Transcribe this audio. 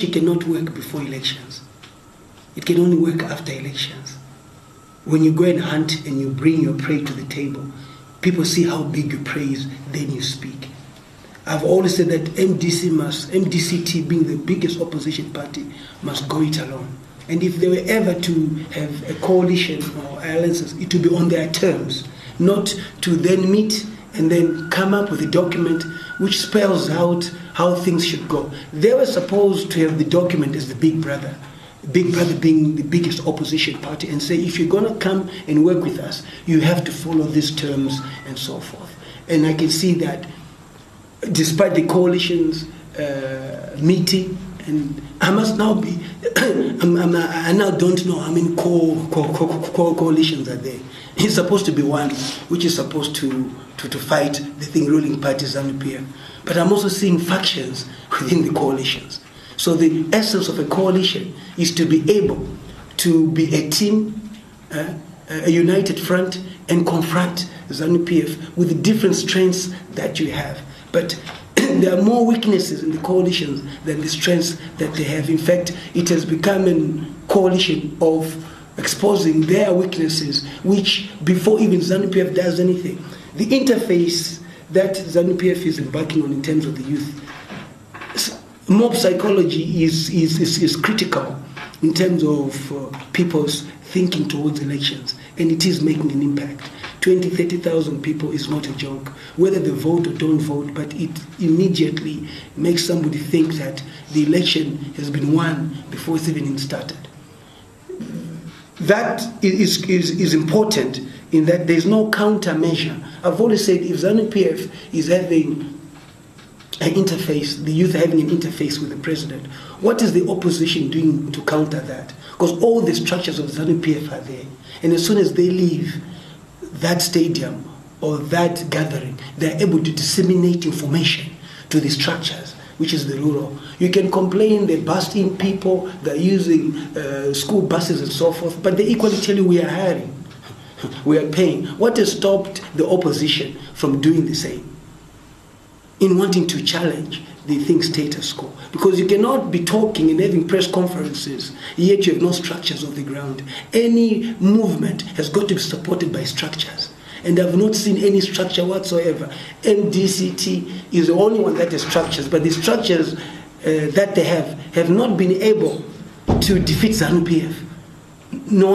It cannot work before elections. It can only work after elections. When you go and hunt and you bring your prey to the table, people see how big your prey is, then you speak. I've always said that MDCT being the biggest opposition party, must go it alone. And if they were ever to have a coalition or alliances, it would be on their terms, not to then meet and then come up with a document which spells out how things should go. They were supposed to have the document as the big brother being the biggest opposition party, and say, if you're going to come and work with us, you have to follow these terms and so forth. And I can see that despite the coalitions meeting, and I must now be, I now don't know how many coalitions are there. It's supposed to be one, which is supposed to fight the thing ruling party, ZANU-PF. But I'm also seeing factions within the coalitions. So the essence of a coalition is to be able to be a team, a united front, and confront ZANU-PF with the different strengths that you have. But there are more weaknesses in the coalitions than the strengths that they have. In fact, it has become a coalition of exposing their weaknesses, which before even ZANU-PF does anything. The interface that ZANU-PF is embarking on in terms of the youth, mob psychology is critical in terms of people's thinking towards elections, and it is making an impact. 20,000, 30,000 people is not a joke, whether they vote or don't vote, but it immediately makes somebody think that the election has been won before it's even started. That is important in that there's no countermeasure. I've always said if ZANU-PF is having an interface, the youth having an interface with the president, what is the opposition doing to counter that? Because all the structures of ZANU-PF are there. And as soon as they leave that stadium or that gathering, they're able to disseminate information to the structures, which is the rural. You can complain they bust in people, they're using school buses and so forth, but they equally tell you we are hiring, we are paying. What has stopped the opposition from doing the same? In wanting to challenge the thing status quo. Because you cannot be talking and having press conferences, yet you have no structures on the ground. Any movement has got to be supported by structures. And I've not seen any structure whatsoever. MDCT is the only one that has structures, but the structures that they have not been able to defeat ZANU-PF. No